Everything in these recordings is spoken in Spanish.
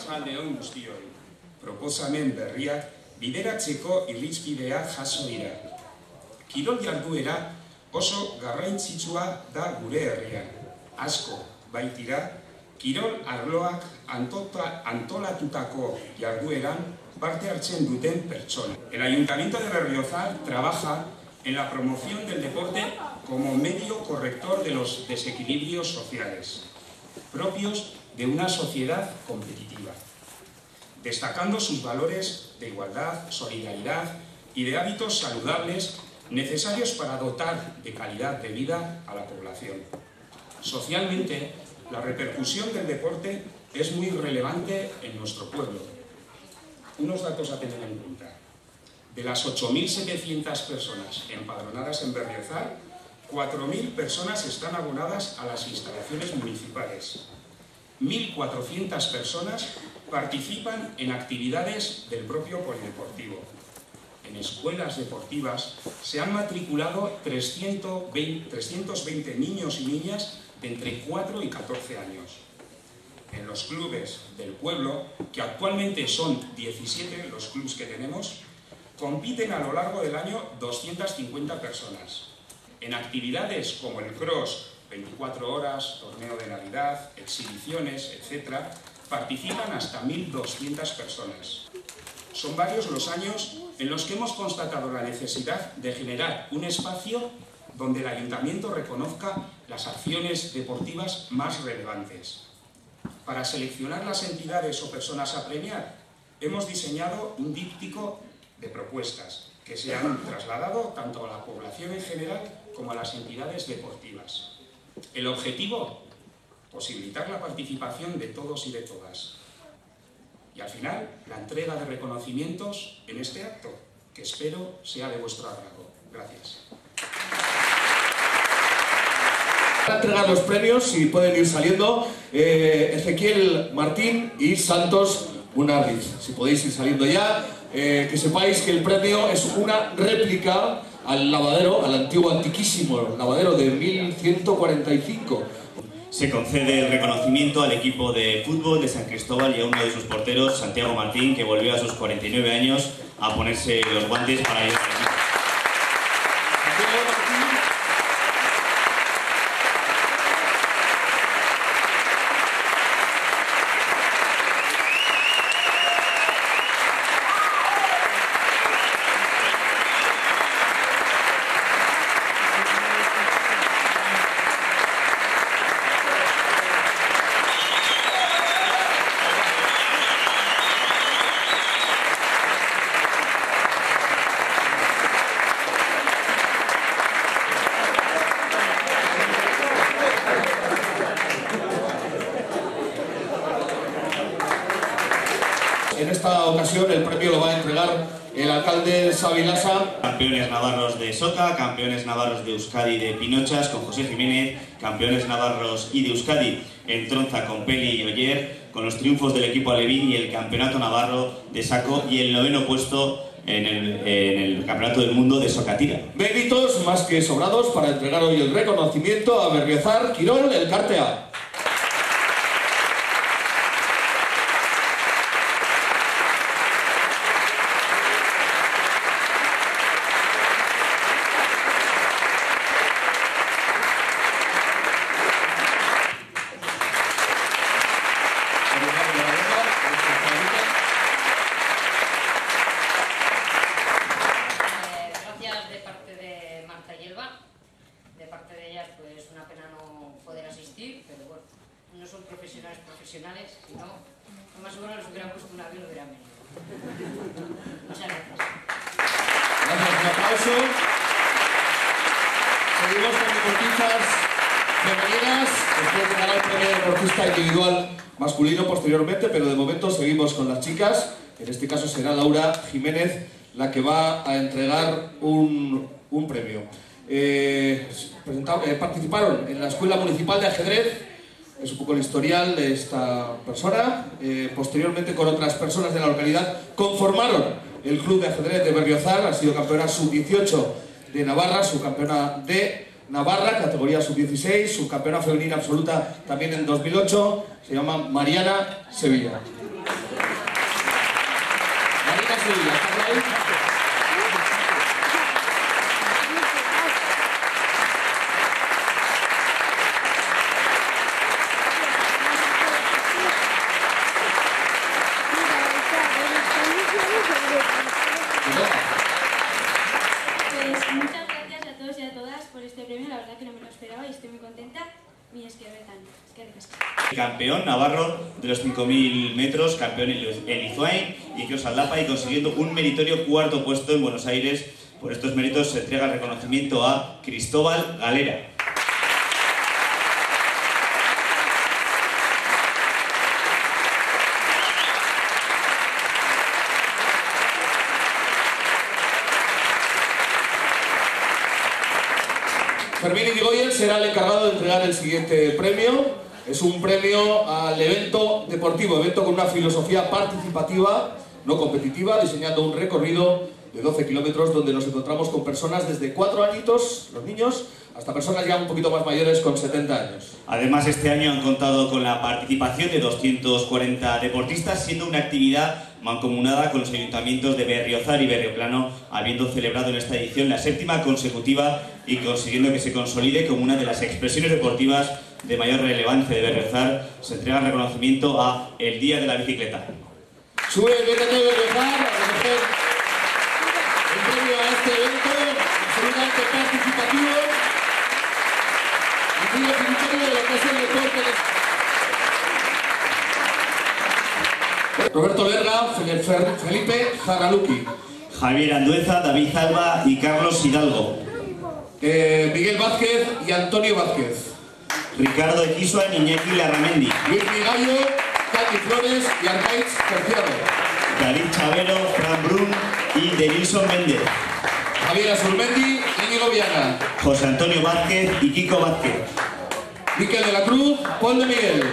Arratsalde on guztioi. Proposamen berriak bideratzeko irizpidea jaso dira. Kirol jarduera oso garrantzitsua da gure herrian. Asko baitira, kirol arloak antolatutako jardueran parte hartzen duten pertsona. El Ayuntamiento de Berriozar trabaja en la promoción del deporte como medio corrector de los desequilibrios sociales, propios de una sociedad competitiva, destacando sus valores de igualdad, solidaridad y de hábitos saludables necesarios para dotar de calidad de vida a la población. Socialmente, la repercusión del deporte es muy relevante en nuestro pueblo. Unos datos a tener en cuenta. De las 8.700 personas empadronadas en Berriozar, 4.000 personas están abonadas a las instalaciones municipales. 1.400 personas participan en actividades del propio polideportivo. En escuelas deportivas se han matriculado 320 niños y niñas de entre 4 y 14 años. En los clubes del pueblo, que actualmente son 17 los clubes que tenemos, compiten a lo largo del año 250 personas. En actividades como el cross, 24 horas, torneo de Navidad, exhibiciones, etc., participan hasta 1.200 personas. Son varios los años en los que hemos constatado la necesidad de generar un espacio donde el Ayuntamiento reconozca las acciones deportivas más relevantes. Para seleccionar las entidades o personas a premiar, hemos diseñado un díptico de propuestas que se han trasladado tanto a la población en general como a las entidades deportivas. El objetivo, posibilitar la participación de todos y de todas. Y al final, la entrega de reconocimientos en este acto, que espero sea de vuestro agrado. Gracias. Para entregar los premios, si pueden ir saliendo, Ezequiel Martín y Santos Munarriz. Si podéis ir saliendo ya, que sepáis que el premio es una réplica al lavadero, al antiguo, antiquísimo lavadero de 1145. Se concede el reconocimiento al equipo de fútbol de San Cristóbal y a uno de sus porteros, Santiago Martín, que volvió a sus 49 años a ponerse los guantes para ayudar al equipo. En esta ocasión el premio lo va a entregar el alcalde Xavi Lasa. Campeones navarros de Soca, campeones navarros de Euskadi de Pinochas con José Jiménez, campeones navarros y de Euskadi en Tronza con Peli y Oyer, con los triunfos del equipo alevín y el campeonato navarro de saco y el 9º puesto en el campeonato del mundo de socatira. Méritos más que sobrados para entregar hoy el reconocimiento a Berriozar Quirol Elkartea. De parte de ellas, pues una pena no poder asistir, pero bueno, no son profesionales, sino lo más seguro les hubieran puesto un avión y lo hubieran venido. Muchas gracias. Gracias, un aplauso. Seguimos con deportistas femeninas. Después llegará el premio de deportista individual masculino posteriormente, pero de momento seguimos con las chicas. En este caso será Laura Jiménez la que va a entregar un premio. Participaron en la Escuela Municipal de Ajedrez, es un poco el historial de esta persona. Posteriormente, con otras personas de la localidad, conformaron el Club de Ajedrez de Berriozar. Ha sido campeona sub-18 de Navarra, subcampeona de Navarra, categoría sub-16, subcampeona femenina absoluta también en 2008. Se llama Mariana Sevilla. Leslie, ¿está por ahí? Pues muchas gracias a todos y a todas por este premio, la verdad que no me lo esperaba y estoy muy contenta. Mi esquerretan, Campeón navarro de los 5.000 metros, campeón en Izuain y Kiros Aldapa, y consiguiendo un meritorio cuarto puesto en Buenos Aires. Por estos méritos se entrega el reconocimiento a Cristóbal Galera. Fermín Irigoyen será el encargado de entregar el siguiente premio. Es un premio al evento deportivo, evento con una filosofía participativa, no competitiva, diseñando un recorrido de 12 kilómetros donde nos encontramos con personas desde 4 añitos, los niños, hasta personas ya un poquito más mayores con 70 años. Además, este año han contado con la participación de 240 deportistas, siendo una actividad mancomunada con los ayuntamientos de Berriozar y Berrioplano, habiendo celebrado en esta edición la 7ª consecutiva y consiguiendo que se consolide como una de las expresiones deportivas de mayor relevancia de Berriozar. Se entrega el reconocimiento a el Día de la Bicicleta. Sube el BTT de Berriozar a recoger el premio a este evento absolutamente participativo y muy definitorio de lo que es el deporte. Roberto Lerga, Felipe Zaraluki. Javier Andueza, David Alba y Carlos Hidalgo. Miguel Vázquez y Antonio Vázquez. Ricardo Equisua y Iñaki Larramendi. Luis Migallo, Katy Flores y Arnaiz Terciado. David Chavero, Fran Brun y Denilson Méndez. Javier Azurmendi, Íñigo Viana. José Antonio Vázquez y Kiko Vázquez. Miquel de la Cruz, Paul de Miguel.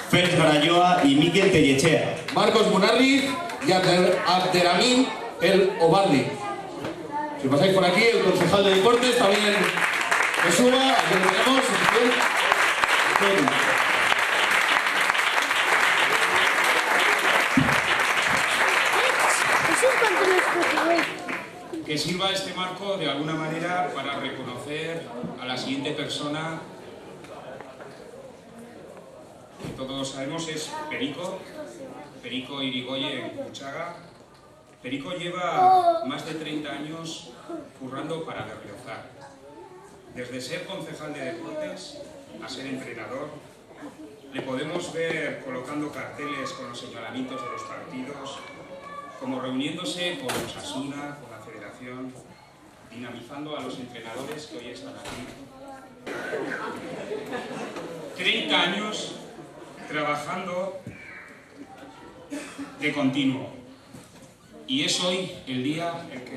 Félix Garayoa y Miquel Tellechea. Marcos Munarriz y Abderamin El Obardi. Si pasáis por aquí, el concejal de deportes también que suba, aquí lo tenemos, que sirva este marco de alguna manera para reconocer a la siguiente persona que todos sabemos es Perico Irigoyen Uchaga. Perico lleva más de 30 años currando para Berriozar. Desde ser concejal de deportes a ser entrenador, le podemos ver colocando carteles con los señalamientos de los partidos, como reuniéndose con Osasuna, con la Federación, dinamizando a los entrenadores que hoy están aquí. 30 años trabajando de continuo. Y es hoy el día en que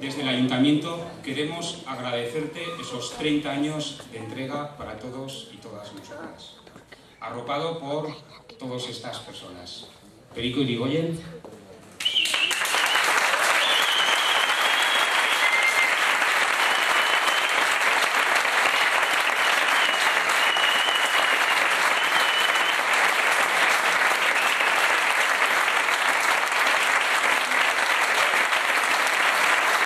desde el Ayuntamiento queremos agradecerte esos 30 años de entrega para todos y todas nosotras. Arropado por todas estas personas. Perico Irigoyen.